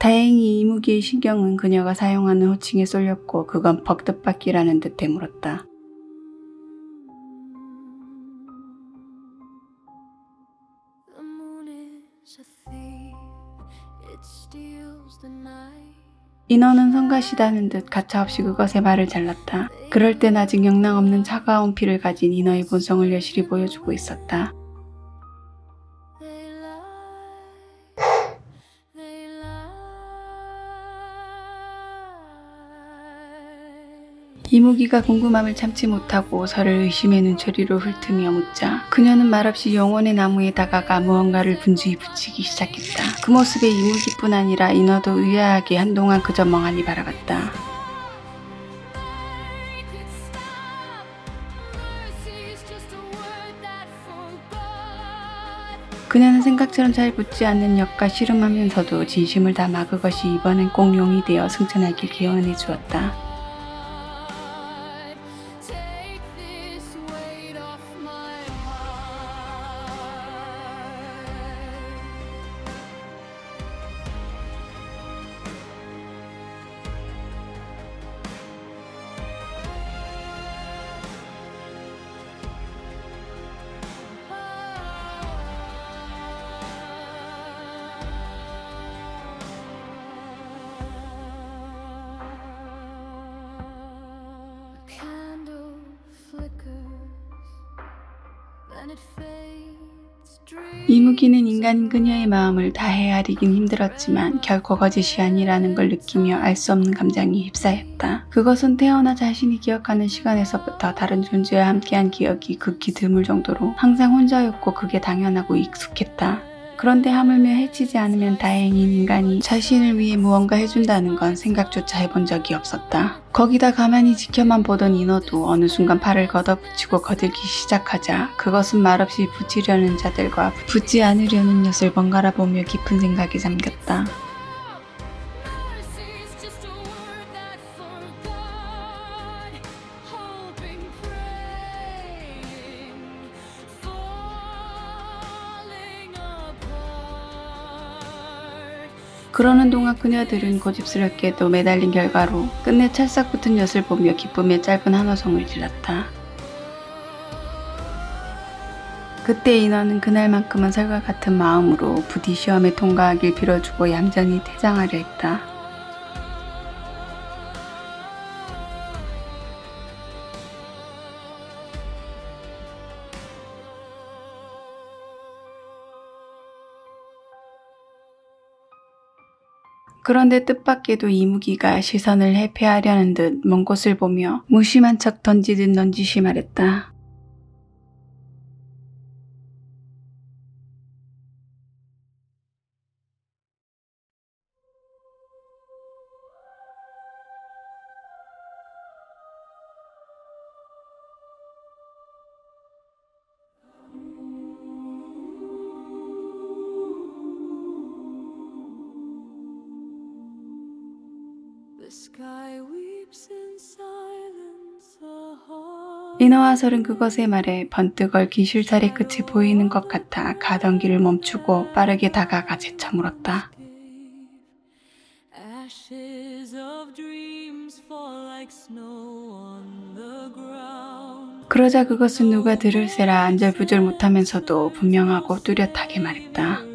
다행히 이무기의 신경은 그녀가 사용하는 호칭에 쏠렸고 그건 벅 뜻밖이라는 듯 되물었다. 인어는 성가시다는 듯 가차없이 그것의 말을 잘랐다. 그럴 땐 아직 영랑없는 차가운 피를 가진 인어의 본성을 여실히 보여주고 있었다. 이무기가 궁금함을 참지 못하고 저를 의심의 눈초리로 훑으며 묻자 그녀는 말없이 영혼의 나무에 다가가 무언가를 분주히 붙이기 시작했다. 그 모습에 이무기뿐 아니라 인어도 의아하게 한동안 그저 멍하니 바라봤다. 그녀는 생각처럼 잘 붙지 않는 역과 씨름하면서도 진심을 담아 그것이 이번엔 꼭 용이 되어 승천하길 기원해 주었다. 이무기는 인간인 그녀의 마음을 다 헤아리긴 힘들었지만 결코 거짓이 아니라는 걸 느끼며 알 수 없는 감정이 휩싸였다. 그것은 태어나 자신이 기억하는 시간에서부터 다른 존재와 함께한 기억이 극히 드물 정도로 항상 혼자였고 그게 당연하고 익숙했다. 그런데 하물며 해치지 않으면 다행인 인간이 자신을 위해 무언가 해준다는 건 생각조차 해본 적이 없었다. 거기다 가만히 지켜만 보던 인어도 어느 순간 팔을 걷어붙이고 거들기 시작하자 그것은 말없이 붙이려는 자들과 붙지 않으려는 엿을 번갈아 보며 깊은 생각에 잠겼다. 그러는 동안 그녀들은 고집스럽게도 매달린 결과로 끝내 찰싹 붙은 엿을 보며 기쁨의 짧은 한호성을 질렀다. 그때 인어는 그날만큼은 설과 같은 마음으로 부디 시험에 통과하길 빌어주고 얌전히 퇴장하려 했다. 그런데 뜻밖에도 이무기가 시선을 회피하려는 듯 먼 곳을 보며 무심한 척 던지듯 넌지시 말했다. 인어와 설은 그것의 말에 번뜩 얽힌 실살의 끝이 보이는 것 같아 가던 길을 멈추고 빠르게 다가가 재차 물었다. 그러자 그것은 누가 들을세라 안절부절 못하면서도 분명하고 뚜렷하게 말했다.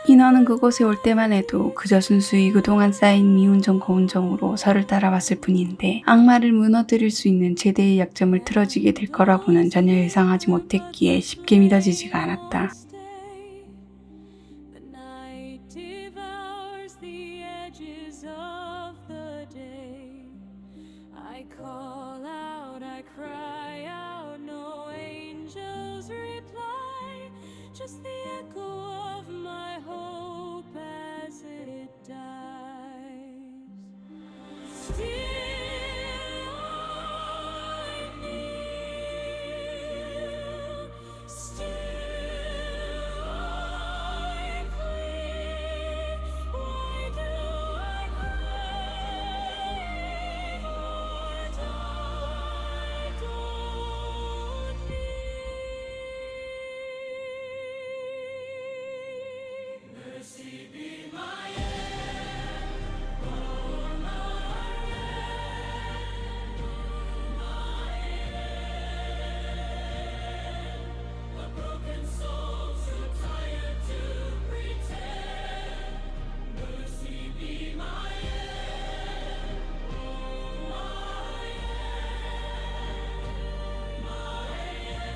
인어는 그곳에 올 때만 해도 그저 순수히 그동안 쌓인 미운정 고운정으로 설을 따라왔을 뿐인데 악마를 무너뜨릴 수 있는 최대의 약점을 틀어지게 될 거라고는 전혀 예상하지 못했기에 쉽게 믿어지지가 않았다. I cry out, no angels reply, just the echo of my hope as it dies. Still I kneel, still I plead. Why do I crave, Lord, I don't need. Mercy be my end, Lord, my a broken soul too tired to pretend. Mercy be my end, my end, my end.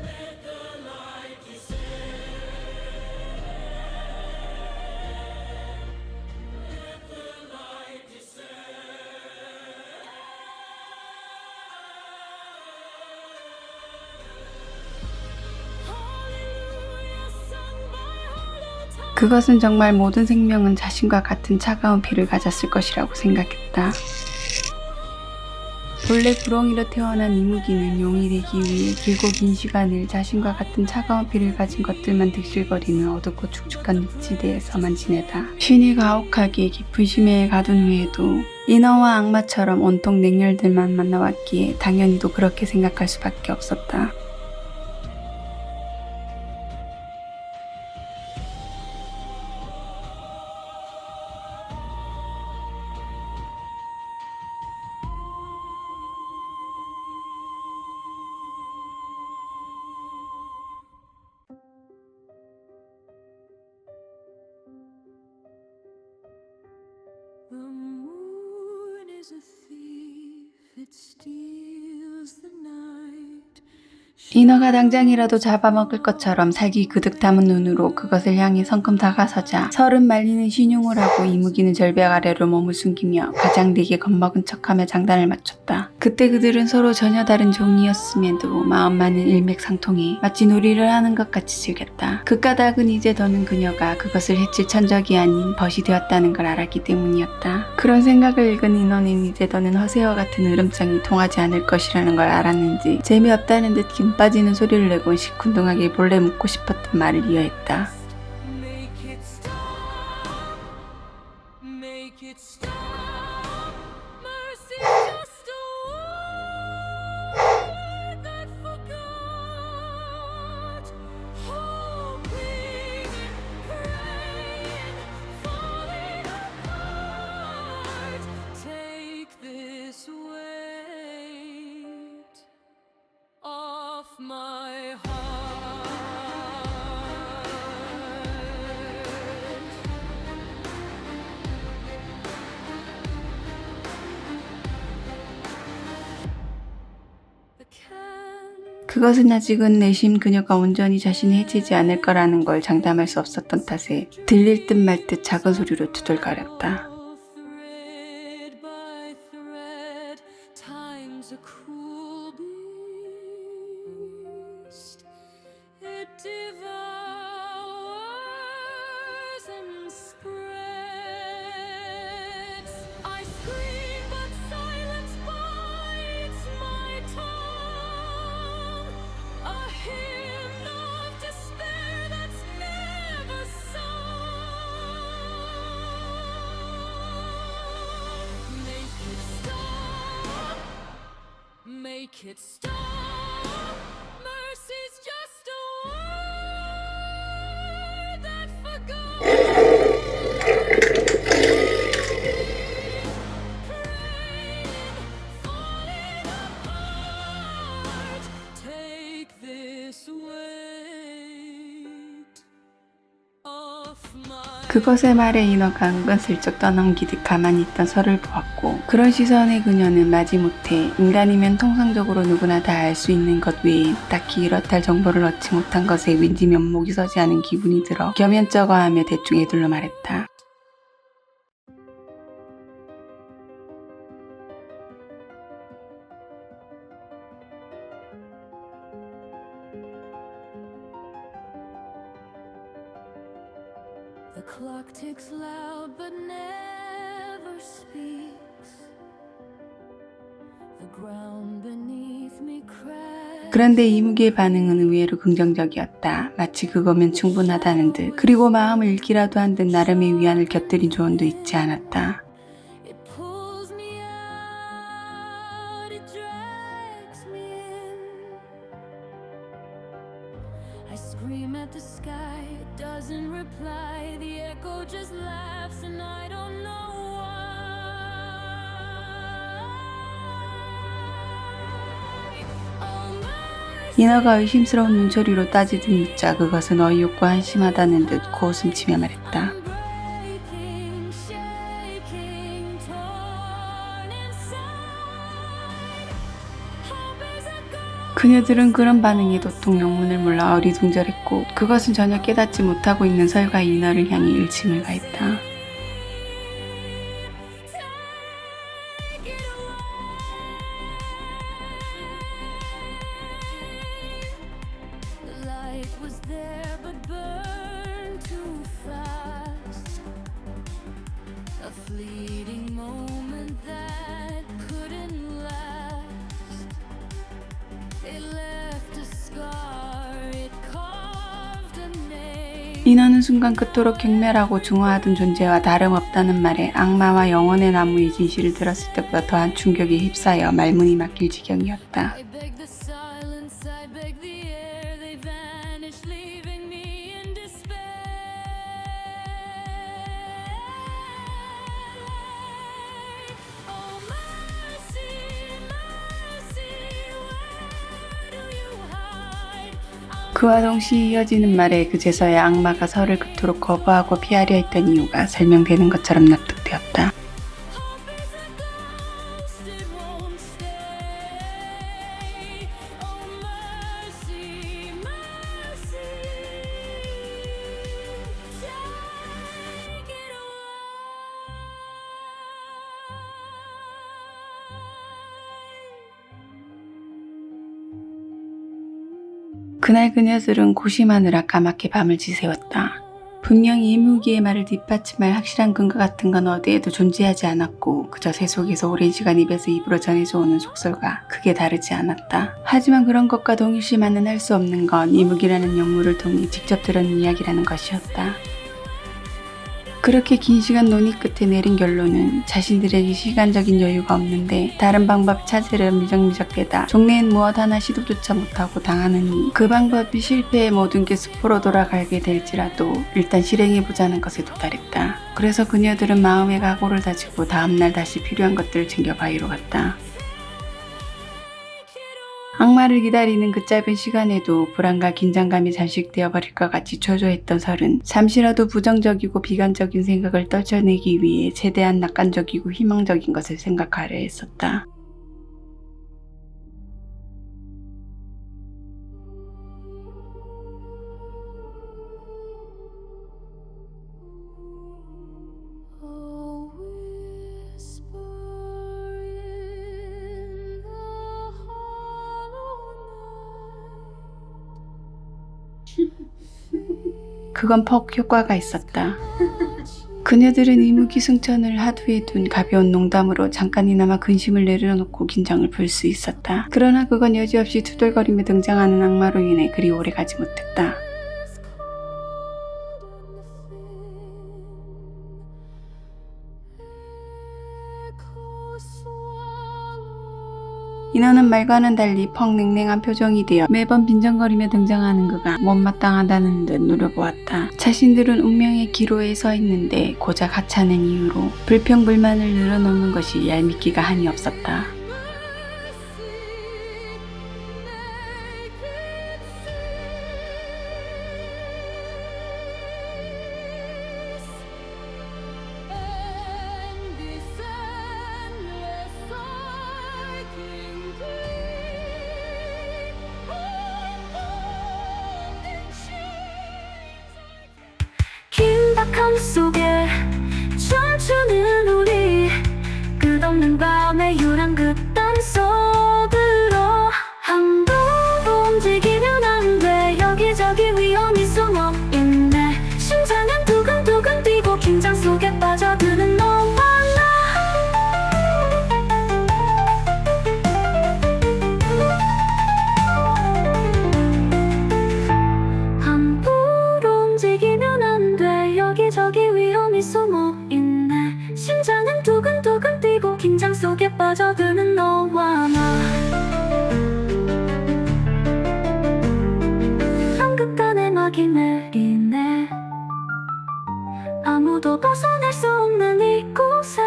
Let the light descend. Let the light descend. 그것은 정말 모든 생명은 자신과 같은 차가운 피를 가졌을 것이라고 생각했다. 본래 구렁이로 태어난 이무기는 용이 되기 위해 길고 긴 시간을 자신과 같은 차가운 피를 가진 것들만 득실거리는 어둡고 축축한 늪지대에서만 지내다 신이 가혹하게 깊은 심해에 가둔 후에도 인어와 악마처럼 온통 냉혈들만 만나왔기에 당연히도 그렇게 생각할 수밖에 없었다. The moon is a thief, it steals the night. 인어가 당장이라도 잡아먹을 것처럼 살기 그득 담은 눈으로 그것을 향해 성큼 다가서자 설은 말리는 신용을 하고 이무기는 절벽 아래로 몸을 숨기며 가장되게 겁먹은 척하며 장단을 맞췄다. 그때 그들은 서로 전혀 다른 종이었음에도 마음만은 일맥상통해 마치 놀이를 하는 것 같이 즐겼다. 그 까닭은 이제 더는 그녀가 그것을 해칠 천적이 아닌 벗이 되었다는 걸 알았기 때문이었다. 그런 생각을 읽은 인어는 이제 더는 허세와 같은 으름장이 통하지 않을 것이라는 걸 알았는지 재미없다는 듯 김 빠지는 소리를 내고 시큰둥하게 몰래 묻고 싶었던 말을 이어했다. Make it stop. Make it stop. Mercy's just a word that forgot. Hoping, praying, falling apart. Take this weight off my heart. The can 그것은 아직은 내심 그녀가 온전히 자신을 해치지 않을 거라는 걸 장담할 수 없었던 탓에 들릴 듯 말 듯 작은 소리로 투덜거렸다. thread by thread, time's a cruel beast. It devours and spreads. I scream, but silence bites my tongue. A hymn of despair that's never sung. Make it stop. Make it stop. Mercy's just a word that forgot. Praying, falling apart. Take this weight off my 그것의 말에 인어가 은근슬쩍 떠넘기듯 가만히 있던 설을 보았고 그런 시선에 그녀는 마지못해 인간이면 통상적으로 누구나 다 알 수 있는 것 외에 딱히 이렇다 정보를 얻지 못한 것에 왠지 면목이 서지 않은 기분이 들어 겸연쩍어하며 대충 애둘러 말했다. The clock ticks loud but never speaks. The ground beneath me cracks. 그런데 이무기의 반응은 의외로 긍정적이었다. 마치 그거면 충분하다는 듯. 그리고 마음을 읽기라도 한 듯 나름의 위안을 곁들인 조언도 잊지 않았다. It pulls me out, it drags me in. I scream at the sky, it doesn't reply. The echo just laughs and I don't know why. Oh my 인어가 의심스러운 눈초리로 따지듯 묻자 그것은 어이없고 한심하다는 듯 코웃음치며 말했다. breaking, shaking, torn inside. Hope is a ghost. 그녀들은 그런 반응에 도통 영문을 몰라 어리둥절했고 그것은 전혀 깨닫지 못하고 있는 설과 인어를 향해 일침을 가했다. Take it away. The light was there but burned too fast. A fleeting moment that couldn't last. It left a scar, it carved a name. 인어는 순간 그토록 경멸하고 중화하던 존재와 다름없다는 말에 악마와 영혼의 나무의 진실을 들었을 때보다 더한 충격에 휩싸여 말문이 막힐 지경이었다. I beg the silence, I beg the air. They vanish, leaving me in despair. Oh mercy, mercy, where do you hide? 그와 동시에 이어지는 말에 그제서야 악마가 설을 그토록 거부하고 피하려 했던 이유가 설명되는 것처럼 납득되었다. Hope is a ghost, it won't stay. Oh mercy, mercy, take it away. 그날 그녀들은 고심하느라 까맣게 밤을 지새웠다. 분명히 이무기의 말을 뒷받침할 확실한 근거 같은 건 어디에도 존재하지 않았고 그저 새 속에서 오랜 시간 입에서 입으로 전해져 오는 속설과 크게 다르지 않았다. 하지만 그런 것과 동일시만은 할 수 없는 건 이무기라는 영물을 통해 직접 들은 이야기라는 것이었다. 그렇게 긴 시간 논의 끝에 내린 결론은 자신들에게 시간적인 여유가 없는데 다른 방법을 찾으려 미적미적대다 종래엔 무엇 하나 시도조차 못하고 당하느니 그 방법이 실패해 모든 게 수포로 돌아가게 될지라도 일단 실행해보자는 것에 도달했다. 그래서 그녀들은 마음의 각오를 다지고 다음날 다시 필요한 것들을 챙겨 바위로 갔다. 악마를 기다리는 그 짧은 시간에도 불안과 긴장감이 잠식되어 버릴 것 같이 초조했던 설은 잠시라도 부정적이고 비관적인 생각을 떨쳐내기 위해 최대한 낙관적이고 희망적인 것을 생각하려 했었다. A whisper in the hollow 그건 퍽 효과가 있었다. 그녀들은 이무기승천을 하두에 둔 가벼운 농담으로 잠깐이나마 근심을 내려놓고 긴장을 풀 수 있었다. 그러나 그건 여지없이 투덜거리며 등장하는 악마로 인해 그리 오래가지 못했다. 인어는 말과는 달리 퍽 냉랭한 표정이 되어 매번 빈정거리며 등장하는 그가 못마땅하다는 듯 노려보았다. 자신들은 운명의 기로에 서 있는데 고작 하찮은 이유로 불평불만을 늘어놓는 것이 얄밉기가 한이 없었다. 긴박함 속에 춤추는 우리 끝없는 밤의 유랑 그딴 속으로 함부로 움직이면 안 돼. 여기저기 위험이 숨어 있네. 심장은 두근두근 속에 빠져드는 너와 나. 한극단의 막이 내리네. 아무도 벗어날 수 없는 이곳에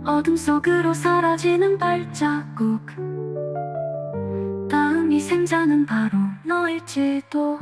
어둠 속으로 사라지는 발자국. 다음 희생자는 바로 너일지도.